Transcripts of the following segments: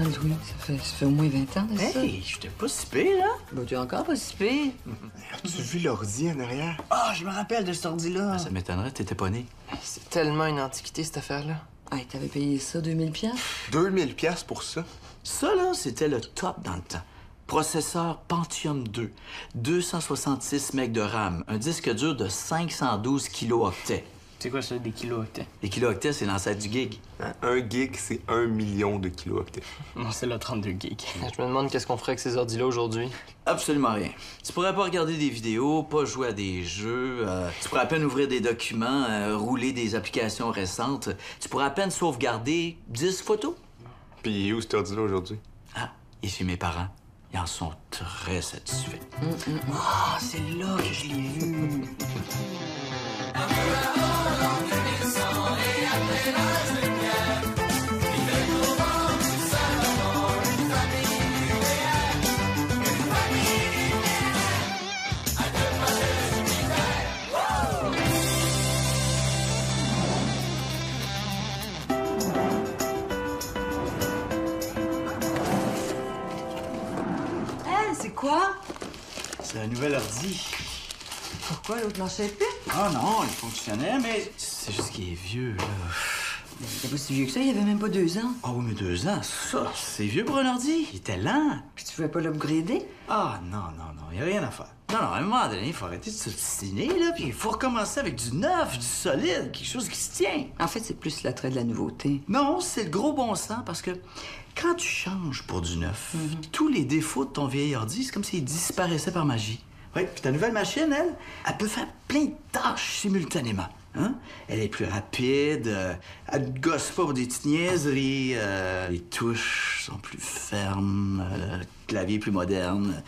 ans, Louis. Ça fait au moins 20 ans, c'est ça? Hey, j'étais pas si pire, là. Bah, tu es encore pas si pire. As-tu vu l'ordi en arrière? Ah, je me rappelle de cet ordi-là. Ça m'étonnerait, t'étais pas né. C'est tellement une antiquité, cette affaire-là. Hey, t'avais payé ça 2000 $? 2000 $ pour ça? Ça, là, c'était le top dans le temps. Processeur Pentium 2, 266 MB de RAM, un disque dur de 512 kilooctets. C'est quoi ça, des kilooctets? Les kilooctets, c'est l'ancêtre du gig. Hein? 1 gig, c'est 1 million de kilooctets. Non, c'est le 32 gigs. Je me demande qu'est-ce qu'on ferait avec ces ordis-là aujourd'hui. Absolument rien. Tu pourrais pas regarder des vidéos, pas jouer à des jeux, tu pourrais à peine ouvrir des documents, rouler des applications récentes. Tu pourrais à peine sauvegarder 10 photos. Puis où cet ordi-là aujourd'hui? Ah, et chez mes parents. Ils en sont très satisfaits. Ah, c'est là que je l'ai vu. C'est quoi? C'est un nouvel ordi. Pourquoi l'autre marchait plus? Ah non, il fonctionnait, mais c'est juste qu'il est vieux, là. Il est pas si vieux que ça, il y avait même pas 2 ans. Ah oui, mais 2 ans, ça, c'est vieux pour un ordi. Il était lent. Puis tu pouvais pas l'upgrader? Ah non, il y a rien à faire. Non, à un moment donné, il faut arrêter de s'obstiner, là, puis il faut recommencer avec du neuf, du solide, quelque chose qui se tient. En fait, c'est plus l'attrait de la nouveauté. Non, c'est le gros bon sens, parce que quand tu changes pour du neuf, tous les défauts de ton vieil ordi, c'est comme s'ils disparaissaient par magie. Oui, puis ta nouvelle machine, elle peut faire plein de tâches simultanément. Hein? Elle est plus rapide, elle ne gosse pas pour des petites niaiseries, les touches sont plus fermes, le clavier plus moderne,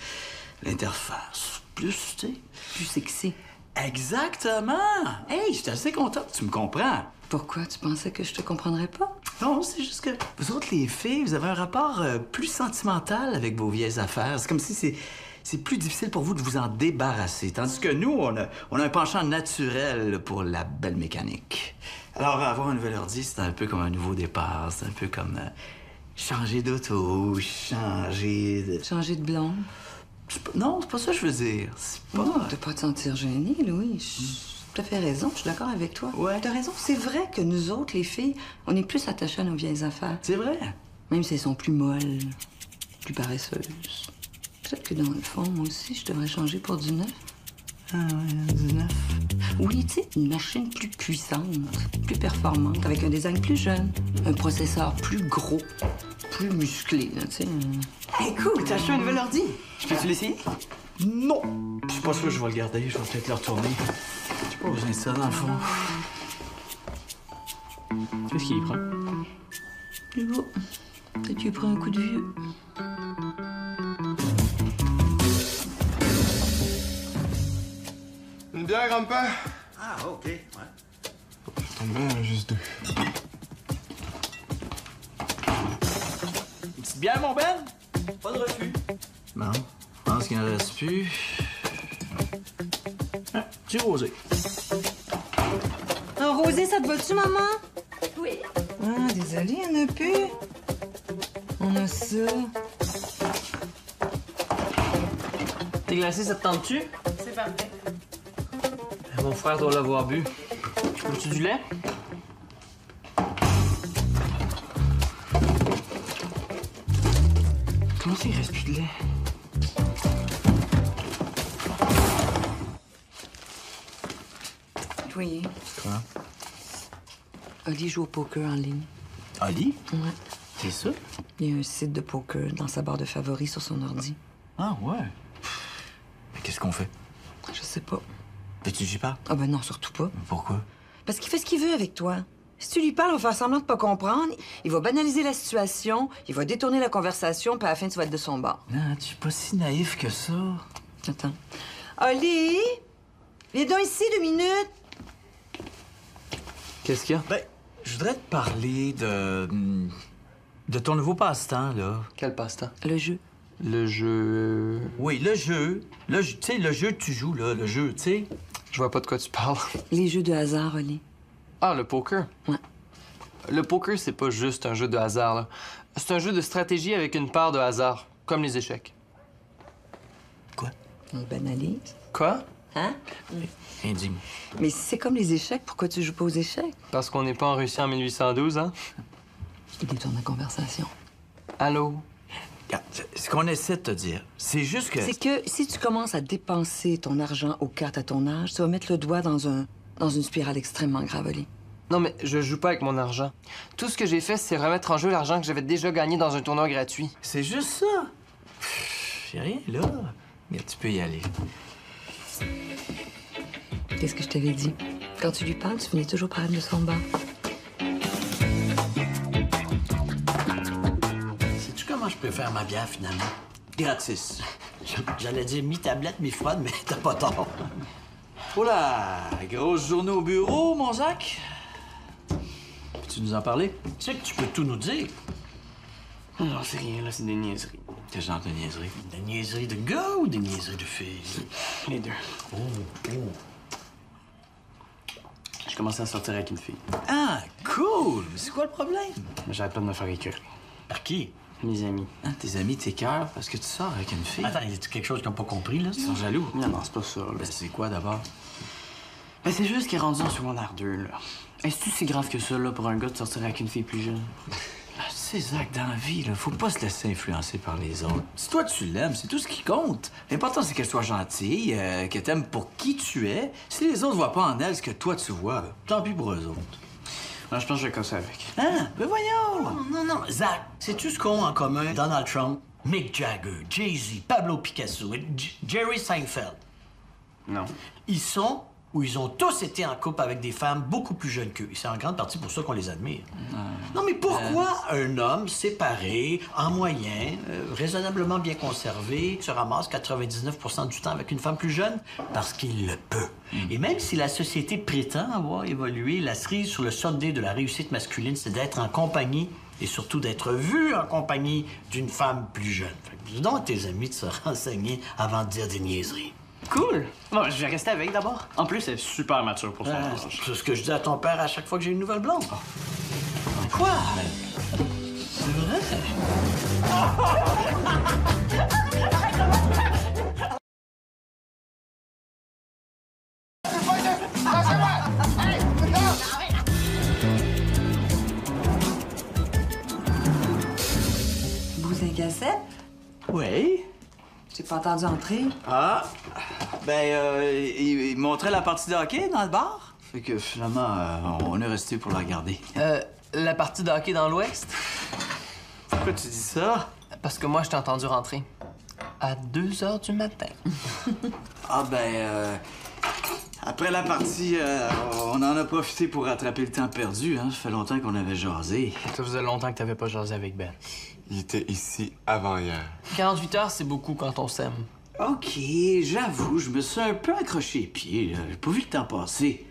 l'interface plus, tu sais... Plus sexy. Exactement! Hey, je suis assez content que tu me comprends. Pourquoi? Tu pensais que je te comprendrais pas? Non, c'est juste que vous autres, les filles, vous avez un rapport plus sentimental avec vos vieilles affaires. C'est comme si c'est plus difficile pour vous de vous en débarrasser. Tandis que nous, on a un penchant naturel pour la belle mécanique. Alors, avoir un nouvel ordi, c'est un peu comme un nouveau départ. C'est un peu comme changer d'auto, changer de... Changer de blonde? Non, c'est pas ça que je veux dire. C'est pas... Non, de pas te sentir gênée, Louis. Tu as fait raison, je suis d'accord avec toi. Ouais. T'as raison, c'est vrai que nous autres, les filles, on est plus attachées à nos vieilles affaires. C'est vrai. Même si elles sont plus molles, plus paresseuses. Peut-être que dans le fond, moi aussi, je devrais changer pour du neuf. Ah ouais, du neuf. Oui, tu sais, une machine plus puissante, plus performante, avec un design plus jeune, un processeur plus gros, plus musclé, là, tu sais. Hey, cool, t'as acheté un nouvel ordi. Je peux-tu l'essayer? Non! Je suis pas sûr que je vais le garder. Je vais peut-être le retourner. J'ai pas besoin de ça, dans le fond. Qu'est-ce qu'il y prend? C'est beau. Peut-être qu'il prend un coup de vieux. Une bière, grand-père? Ah, OK, ouais. T'en mets juste 2. Une petite bière, mon Ben? Pas de refus. Bon, je pense qu'il n'en reste plus. Ah, petit rosé. Un rosé, ça te va-tu, maman? Oui. Ah, désolée, il n'y en a plus. On a ça. T'es glacé, ça te tente-tu? C'est parfait. Mon frère doit l'avoir bu. Veux-tu du lait? Comment ça, il reste plus de lait? Oui. Quoi? Oli joue au poker en ligne. Ali? Ouais. C'est ça? Il y a un site de poker dans sa barre de favoris sur son ordi. Ah, ouais. Mais qu'est-ce qu'on fait? Je sais pas. Veux-tu que j'y parle? Ah ben non, surtout pas. Pourquoi? Parce qu'il fait ce qu'il veut avec toi. Si tu lui parles, il va faire semblant de pas comprendre, il va banaliser la situation, il va détourner la conversation, puis à la fin, tu vas être de son bord. Non, tu es pas si naïf que ça. Attends. Oli! Viens donc ici 2 minutes. Qu'est-ce qu'il y a? Ben, je voudrais te parler de ton nouveau passe-temps, là. Quel passe-temps? Le jeu. Le jeu... Oui, le jeu. Tu sais, le jeu que tu joues, là, le jeu, tu sais. Je vois pas de quoi tu parles. Les jeux de hasard, Oli. Ah, le poker? Ouais. Le poker, c'est pas juste un jeu de hasard, là. C'est un jeu de stratégie avec une part de hasard, comme les échecs. Quoi? On banalise. Quoi? Hein? Indigne. Mais si c'est comme les échecs, pourquoi tu joues pas aux échecs? Parce qu'on n'est pas en Russie en 1812, hein? Il détourne la conversation. Allô? Regarde, ce qu'on essaie de te dire, c'est juste que... C'est que si tu commences à dépenser ton argent aux cartes à ton âge, tu vas mettre le doigt dans une spirale extrêmement gravelée. Non, mais je joue pas avec mon argent. Tout ce que j'ai fait, c'est remettre en jeu l'argent que j'avais déjà gagné dans un tournoi gratuit. C'est juste ça. Y'a rien là. Mais tu peux y aller. Qu'est-ce que je t'avais dit? Quand tu lui parles, tu finis toujours par être de son bord. Sais-tu comment je préfère ma bière, finalement? Gratis. J'allais dire mi-tablette, mi-froide, mais t'as pas tort. Oh là! Grosse journée au bureau, mon Zach? Peux-tu nous en parler? Tu sais que tu peux tout nous dire. Non, c'est rien, là, c'est des niaiseries. Quel genre de niaiserie? Des niaiseries de gars ou des niaiseries de filles? Les deux. Oh. Je commençais à sortir avec une fille. Ah, cool! C'est quoi le problème? Mais j'arrête pas de me faire écœurer. Par qui? Mes amis. Hein, tes amis t'écœurent parce que tu sors avec une fille? Attends, y a-tu quelque chose qu'ils n'ont pas compris, là? Ils sont jaloux. Non, c'est pas ça, là. Ben, c'est quoi, d'abord? Ben, c'est juste qu'il est rendu en secondaire 2, là. Est-ce que c'est grave que ça, là, pour un gars de sortir avec une fille plus jeune? Ah, tu sais, Zach, dans la vie, là, faut pas se laisser influencer par les autres. Si toi, tu l'aimes, c'est tout ce qui compte. L'important, c'est qu'elle soit gentille, qu'elle t'aime pour qui tu es. Si les autres voient pas en elle ce que toi, tu vois, là, tant pis pour eux autres. Non, je pense que je vais casser avec. Hein? Ben voyons! Non, Zach, sais-tu ce qu'ont en commun Donald Trump, Mick Jagger, Jay-Z, Pablo Picasso et Jerry Seinfeld? Non. Ils sont ou ils ont tous été en couple avec des femmes beaucoup plus jeunes qu'eux. Et c'est en grande partie pour ça qu'on les admire. Non, mais pourquoi un homme séparé, en moyenne, raisonnablement bien conservé, se ramasse 99% du temps avec une femme plus jeune? Parce qu'il le peut. Et même si la société prétend avoir évolué, la cerise sur le sommet de la réussite masculine, c'est d'être en compagnie et surtout d'être vu en compagnie d'une femme plus jeune. Fait que dis donc à tes amis de se renseigner avant de dire des niaiseries. Cool! Bon, je vais rester avec d'abord. En plus, elle est super mature pour son âge. C'est ce que je dis à ton père à chaque fois que j'ai une nouvelle blonde. Quoi? C'est vrai? Bousin cassette? Oui. Je t'ai pas entendu entrer. Ah, ben, il montrait la partie de hockey dans le bar. Fait que finalement, on est resté pour la regarder. La partie de hockey dans l'Ouest? Pourquoi tu dis ça? Parce que moi, je t'ai entendu rentrer. À 2 h du matin. Ah, ben, après la partie, on en a profité pour rattraper le temps perdu, hein. Ça fait longtemps qu'on avait jasé. Ça faisait longtemps que t'avais pas jasé avec Ben. Il était ici avant hier. 48 heures, c'est beaucoup quand on s'aime. OK, j'avoue, je me suis un peu accroché les pieds, là. J'ai pas vu le temps passer.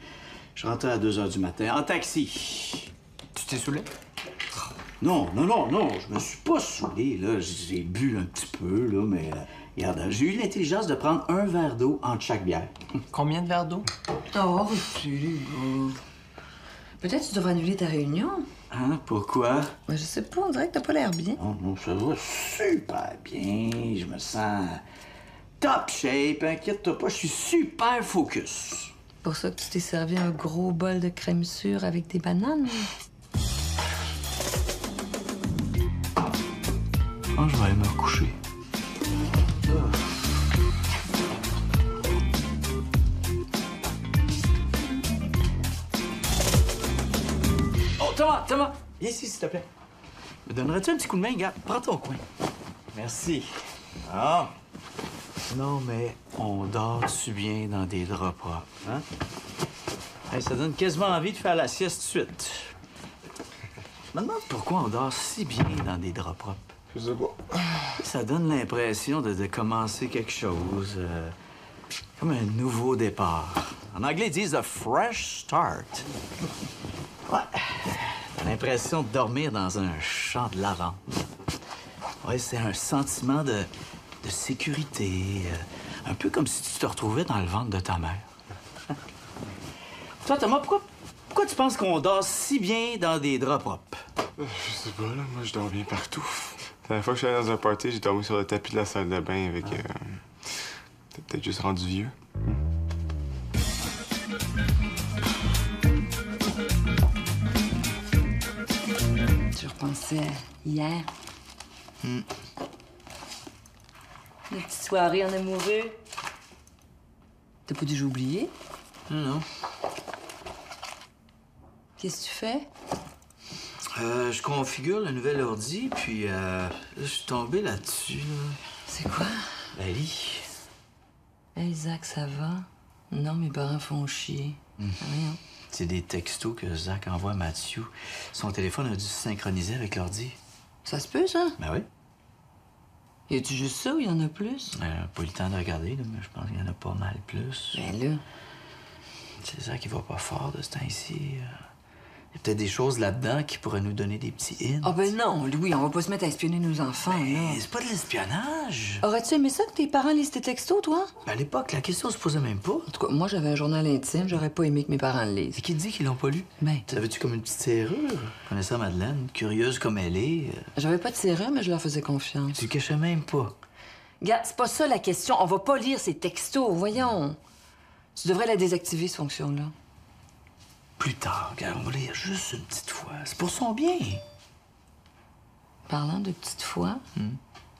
Je rentrais à 2 h du matin, en taxi. Tu t'es saoulé? Non, je me suis pas saoulé, là. J'ai bu un petit peu, là, mais... regarde, j'ai eu l'intelligence de prendre un verre d'eau entre chaque bière. Combien de verres d'eau? Oh, peut-être tu devrais annuler ta réunion. Hein, pourquoi? Ben, je sais pas, on dirait que t'as pas l'air bien. Oh non, ça va super bien. Je me sens top shape. Inquiète-toi pas, je suis super focus. Pour ça que tu t'es servi un gros bol de crème sûre avec des bananes. Oh, je vais aller me recoucher. Oh, Thomas! Viens ici, s'il te plaît. Me donnerais-tu un petit coup de main, gars? Prends ton coin. Merci. Ah. Non, mais on dort-tu bien dans des draps propres, hein? Hey, ça donne quasiment envie de faire la sieste tout de suite. Je me demande pourquoi on dort si bien dans des draps propres. Je sais pas. Ça donne l'impression de commencer quelque chose, comme un nouveau départ. En anglais, ils disent « a fresh start ». Ouais, t'as l'impression de dormir dans un champ de lavande. Ouais, c'est un sentiment de sécurité, un peu comme si tu te retrouvais dans le ventre de ta mère. Toi, Thomas, pourquoi pourquoi tu penses qu'on dort si bien dans des draps propres? Je sais pas, là. Moi, je dors bien partout. La dernière fois que je suis allé dans un party, j'ai dormi sur le tapis de la salle de bain avec... T'es peut-être juste rendu vieux. Tu repensais hier? La petite soirée en amoureux. T'as pas déjà oublié? Non. Qu'est-ce que tu fais? Je configure le nouvel ordi, puis je suis tombé là-dessus, là. C'est quoi? Ali. Hey, Zach, ça va? Non, mes parents font chier. Rien. C'est des textos que Zach envoie à Mathieu. Son téléphone a dû se synchroniser avec l'ordi. Ça se peut, ça? Ben oui. Y a-tu juste ça ou y en a plus? Pas eu le temps de regarder, là, mais je pense qu'il y en a pas mal plus. Ben là. C'est Zach qui va pas fort de ce temps-ci. Il y a peut-être des choses là-dedans qui pourraient nous donner des petits hints. Ah ben non, Louis, on va pas se mettre à espionner nos enfants, là. Mais c'est pas de l'espionnage. Aurais-tu aimé ça que tes parents lisent tes textos, toi? À l'époque, la question se posait même pas. En tout cas, moi, j'avais un journal intime, j'aurais pas aimé que mes parents le lisent. C'est qui te dit qu'ils l'ont pas lu? Ben, T'avais-tu comme une petite serrure? Connaissant Madeleine, curieuse comme elle est, j'avais pas de serrure, mais je leur faisais confiance. tu le cachais même pas. Regarde, c'est pas ça la question. On va pas lire ces textos, voyons. Tu devrais la désactiver, cette fonction-là. Plus tard, regarde, on va lire juste une petite fois. C'est pour son bien. Parlant de petite fois,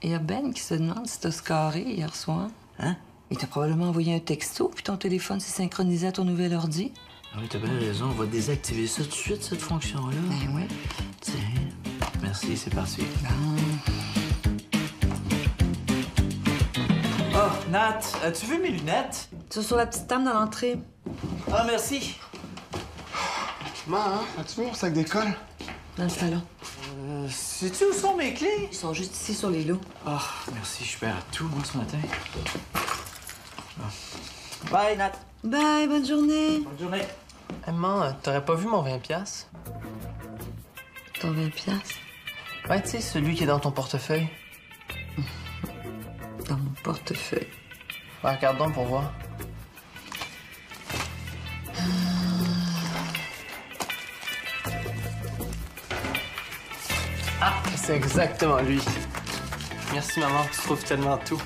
il y a Ben qui se demande si t'as scarré hier soir. Hein? Il t'a probablement envoyé un texto, puis ton téléphone s'est synchronisé à ton nouvel ordi. Ah oui, t'as bien raison. On va désactiver ça tout de suite, cette fonction-là. Ben oui. Tiens. Merci, c'est parti. Oh, Nat, as-tu vu mes lunettes? C'est sur la petite table dans l'entrée. Ah, merci. Maman, as-tu vu mon sac d'école? Dans le salon. Sais-tu où sont mes clés? Ils sont juste ici sur les lots. Ah, merci, je perds tout, moi, ce matin. Ah. Bye, Nat. Bye, bonne journée. Bonne journée. Maman, t'aurais pas vu mon 20$? Ton 20 piastres Ouais, tu sais, celui qui est dans ton portefeuille. dans mon portefeuille. Ouais, regarde donc pour voir. Ah, c'est exactement lui. Merci, maman. Tu trouves tellement tout.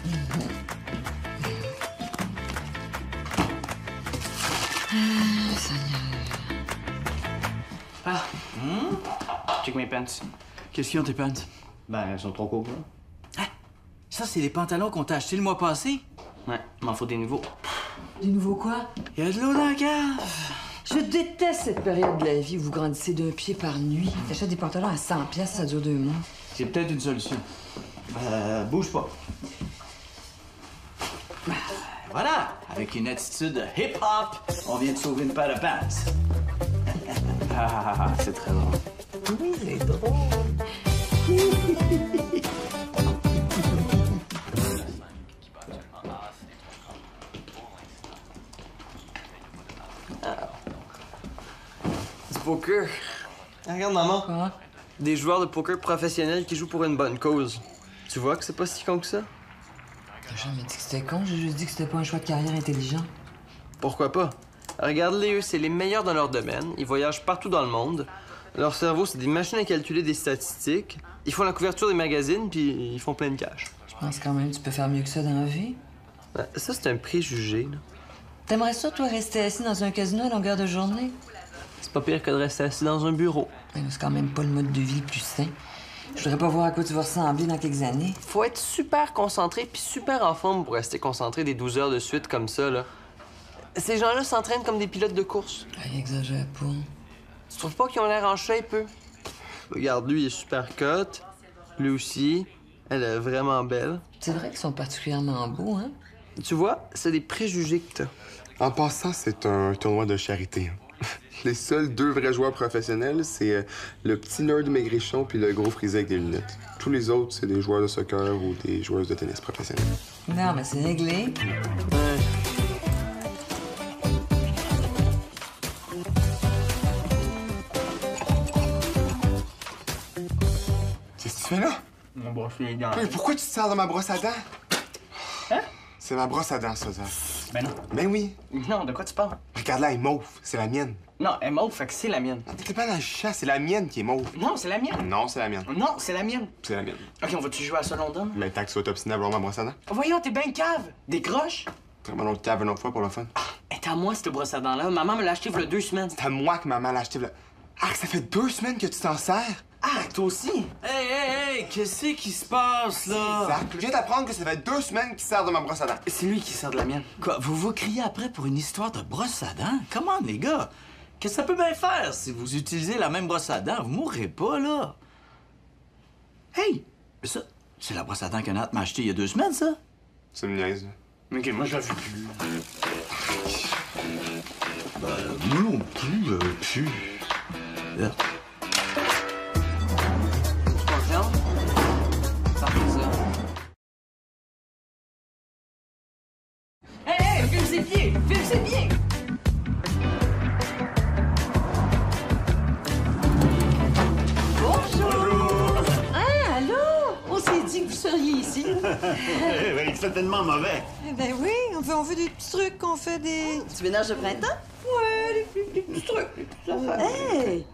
Ah. Check mes pants. Qu'est-ce qu'ils ont, tes pants? Ben, elles sont trop courtes, là. Ça, c'est les pantalons qu'on t'a achetés le mois passé? Ouais, m'en faut des nouveaux. Des nouveaux quoi? Il y a de l'eau dans la cave. Je déteste cette période de la vie où vous grandissez d'un pied par nuit. T'achètes des pantalons à 100 piastres, ça dure 2 mois. C'est peut-être une solution. Bouge pas. Voilà! Avec une attitude hip-hop, on vient de sauver une paire de pants. C'est très drôle. Oui, c'est drôle. Du poker. Regarde, maman. Quoi? Des joueurs de poker professionnels qui jouent pour une bonne cause. Tu vois que c'est pas si con que ça? T'as jamais dit que c'était con, j'ai juste dit que c'était pas un choix de carrière intelligent. Pourquoi pas? Regarde-les, eux, c'est les meilleurs dans leur domaine. Ils voyagent partout dans le monde. Leur cerveau, c'est des machines à calculer des statistiques. Ils font la couverture des magazines, puis ils font plein de cash. Je pense quand même que tu peux faire mieux que ça dans la vie. Ben, ça, c'est un préjugé, là. T'aimerais ça, toi, rester assis dans un casino à longueur de journée? C'est pas pire que de rester assis dans un bureau. Ouais, mais c'est quand même pas le mode de vie le plus sain. Je voudrais pas voir à quoi tu vas ressembler dans quelques années. Faut être super concentré puis super en forme pour rester concentré des 12 heures de suite comme ça, là. Ces gens-là s'entraînent comme des pilotes de course. Ah, exagère pas. Tu trouves pas qu'ils ont l'air en shape, eux? Regarde, lui, il est super cut. Lui aussi. Elle est vraiment belle. C'est vrai qu'ils sont particulièrement beaux, hein? Tu vois, c'est des préjugés que t'as. En passant, c'est un tournoi de charité. Les seuls 2 vrais joueurs professionnels, c'est le petit nerd maigrichon puis le gros frisé avec des lunettes. Tous les autres, c'est des joueurs de soccer ou des joueuses de tennis professionnels. Non, mais c'est réglé. Ouais. Qu'est-ce que tu fais là? Mon brosse les dents. Mais pourquoi tu te sers de ma brosse à dents? Hein? C'est ma brosse à dents, ça, Zach. Ben non. Ben oui. Non, de quoi tu parles? Regarde-la, elle est mauve. C'est la mienne. Non, elle est mauve, fait que c'est la mienne. T'es pas dans le chat, c'est la mienne qui est mauve. Non, c'est la mienne. Non, c'est la mienne. Non, c'est la mienne. C'est la mienne. OK, on va-tu jouer à ça, London? Mais tant que tu vas t'obstiner à vouloir ma brosse à dents. Voyons, t'es ben cave. Décroche. Vraiment l'autre cave une autre fois pour le fun. Elle est à moi, cette brosse à dents-là. Maman me l'a acheté il y a 2 semaines. C'est à moi que maman l'a acheté. Ah, ça fait 2 semaines que tu t'en sers? Ah, toi aussi? Hey, qu'est-ce qui se passe, là? Zach, je viens d'apprendre que ça fait 2 semaines qu'il sert de ma brosse à dents. C'est lui qui sert de la mienne. Quoi, vous vous criez après pour une histoire de brosse à dents? Comment, les gars? Qu'est-ce que ça peut bien faire si vous utilisez la même brosse à dents? Vous mourrez pas, là. Hey! Mais ça, c'est la brosse à dents que Nat m'a achetée il y a 2 semaines, ça? C'est une niaise, là. OK, moi, je la veux plus. Moi non plus, plus. Là. Confiance? Parfait, ça. Hey, filme ses pieds! Filme ses pieds! Bonjour! Ah, allô? On s'est dit que vous seriez ici. Oui, certainement mauvais. Ben oui, on veut des petits trucs, on fait des... Du ménage de printemps? Ouais, des petits trucs. Hey!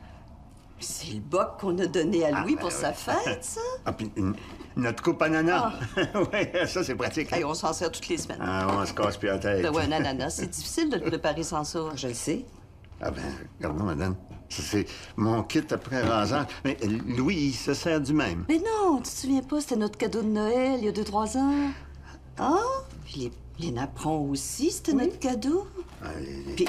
C'est le boc qu'on a donné à Louis pour sa fête, ça? Ah, puis notre coupe ananas. Oui, ça, c'est pratique. Hey, on s'en sert toutes les semaines. Ah, on se casse plus la tête. Ben ouais, un ananas, c'est difficile de le préparer sans ça. Je le sais. Ah ben, regardez, madame. Ça, c'est mon kit après rasage. Mais Louis, il se sert du même. Mais non, tu te souviens pas, c'était notre cadeau de Noël il y a 2-3 ans. Ah? Puis les napperons aussi, c'était notre cadeau. Ah, les Puis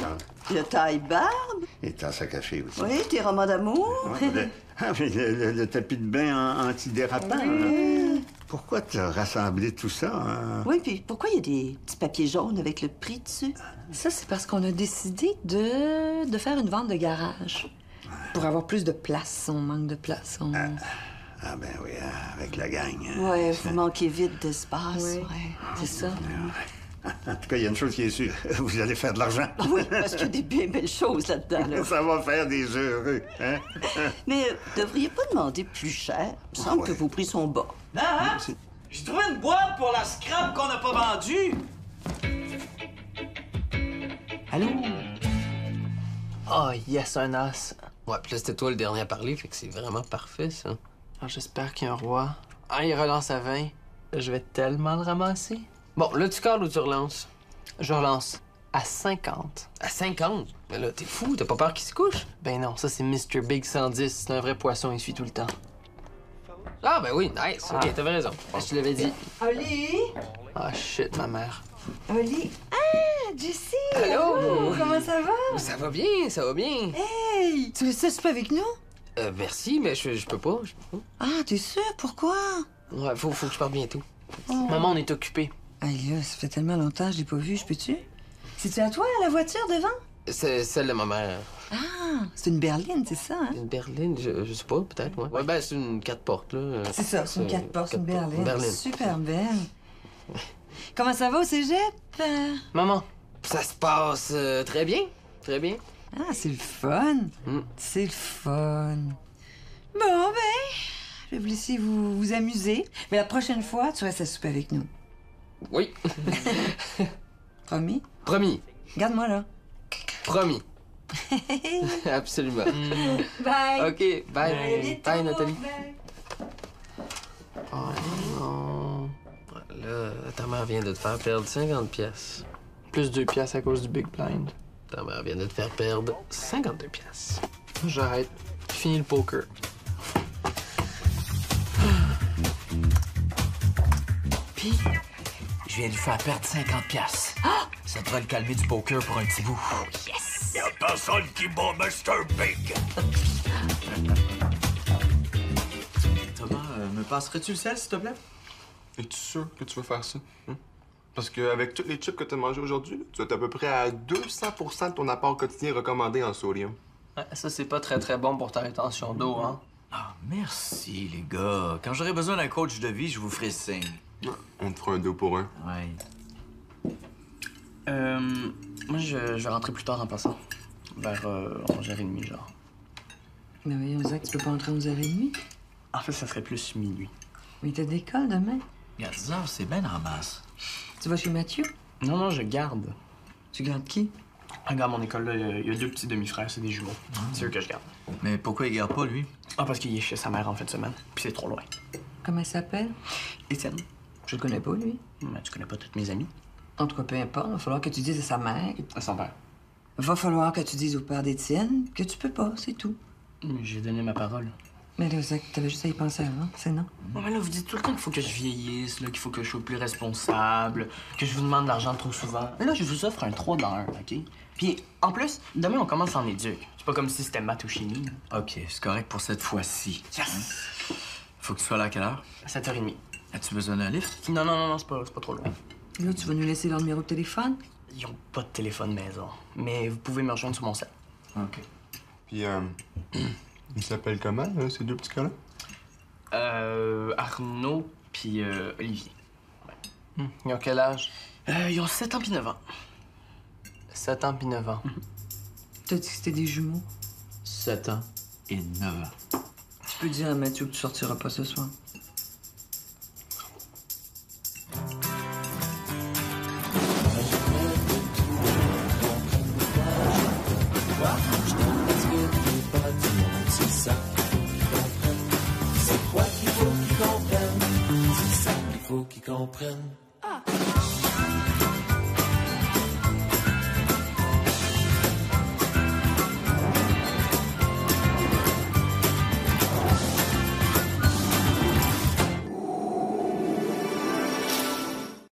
le taille-barbe. les tasses à café aussi. Oui, tes romans d'amour. Mais le tapis de bain antidérapant. Là. Pourquoi t'as rassemblé tout ça? Hein? Oui, puis pourquoi il y a des petits papiers jaunes avec le prix dessus? Ça, c'est parce qu'on a décidé de faire une vente de garage. Pour avoir plus de place. On manque de place. Ah ben oui, avec la gang. Ouais, vous manquez vite d'espace. Oui. Ouais, c'est ça. En tout cas, il y a une chose qui est sûre. Vous allez faire de l'argent. Ah oui, parce qu'il y a des bien belles choses là-dedans. Là. Ça va faire des heureux, hein? Mais devriez pas demander plus cher. Il me semble que vos prix sont bas. Hein? J'ai trouvé une boîte pour la scrap qu'on n'a pas vendue. Allô? Oh, yes, un as. Ouais, puis là, c'était toi le dernier à parler, fait que c'est vraiment parfait, ça. Alors, j'espère qu'il y a un roi. Ah, il relance à 20. Je vais tellement le ramasser. Bon, là, tu cales ou tu relances? Je relance. À 50. À 50? Mais là, t'es fou, t'as pas peur qu'il se couche? Ben non, ça, c'est Mr. Big 110. C'est un vrai poisson, il suit tout le temps. Ah, ben oui, nice. OK, t'avais raison. Je te l'avais dit. Oli? Ah, shit, ma mère. Oli? Ah, Jessie! Allô? Comment ça va? Ça va bien, ça va bien. Hey! Tu veux ça souper avec nous? Merci, mais je peux pas. Ah, t'es sûr? Pourquoi? Ouais, faut que je parte bientôt. Maman, on est occupé. Hey, là, ça fait tellement longtemps que je l'ai pas vu, je peux-tu? C'est-tu à toi, la voiture devant? C'est celle de ma mère. Ah, c'est une berline, c'est ça, hein? Une berline, je sais pas, peut-être, ouais. Ouais, ben, c'est une 4 portes, là. C'est ça, c'est une 4 portes, une berline. berline. Super belle. Comment ça va au cégep? Maman, ça se passe très bien. Très bien. Ah, c'est le fun. C'est le fun. Bon, ben, je vais vous laisser vous amuser. Mais la prochaine fois, tu restes à souper avec nous. Oui. Promis? Promis. Regarde-moi, là. Promis. Absolument. Bye! OK, bye. À bientôt. Bye, Nathalie. Bye. Oh non. Là, ta mère vient de te faire perdre 50 pièces. Plus 2 pièces à cause du Big Blind. Ta mère vient de te faire perdre 52 pièces. J'arrête. Fini le poker. Puis, je viens de lui faire perdre 50 piastres. Ça devrait le calmer du poker pour un petit bout. Oh, yes! Y'a personne qui bat Mr. Big. Thomas, me passerais-tu le sel, s'il te plaît? Es-tu sûr que tu veux faire ça? Parce qu'avec toutes les chips que tu as mangées aujourd'hui, là, tu es à peu près à 200% de ton apport quotidien recommandé en sodium. Ouais, ça, c'est pas très bon pour ta rétention d'eau, hein? Ah, merci, les gars. Quand j'aurai besoin d'un coach de vie, je vous ferai signe. On te fera un 2 pour 1. Ouais. Moi, je vais rentrer plus tard en passant. Vers 11h30, genre. Mais voyons, Zach, tu peux pas entrer à 11h30? En fait, ça serait plus minuit. Mais t'as d'école demain. Regarde, 10 heures, c'est ben en masse. Tu vas chez Mathieu? Non, je garde. Tu gardes qui? Regarde, à mon école, là, il y a 2 petits demi-frères, c'est des jumeaux. C'est eux que je garde. Mais pourquoi il garde pas, lui? Ah, parce qu'il est chez sa mère en fin de semaine, puis c'est trop loin. Comment il s'appelle? Étienne, Je le connais pas, lui. mais tu connais pas toutes mes amies? En tout cas, peu importe, il va falloir que tu dises à sa mère. À son père. Va falloir que tu dises au père d'Étienne que tu peux pas, c'est tout. Mais j'ai donné ma parole. Mais là, Zach, t'avais juste à y penser avant, c'est non? Non, mais là, vous dites tout le temps qu'il faut que je vieillisse, là, qu'il faut que je sois plus responsable, que je vous demande de l'argent trop souvent. Mais là, je vous offre un 3 dans 1, OK? Puis, en plus, demain, on commence en éduc. C'est pas comme si c'était maths ou chimie. OK, c'est correct pour cette fois-ci. Yes! Faut que tu sois là à quelle heure? À 7h30. As-tu besoin d'un lift? Non, c'est pas trop loin. Là, tu vas nous laisser leur numéro de téléphone? Ils ont pas de téléphone maison. Mais vous pouvez me rejoindre sur mon set. OK. Puis, ils s'appellent comment, ces 2 petits gars-là? Arnaud puis Olivier. Ils ont quel âge? Ils ont 7 ans puis 9 ans. 7 ans puis 9 ans. T'as dit que c'était des jumeaux? 7 ans et 9 ans. Tu peux dire à Mathieu que tu sortiras pas ce soir. Faut qu'ils comprennent.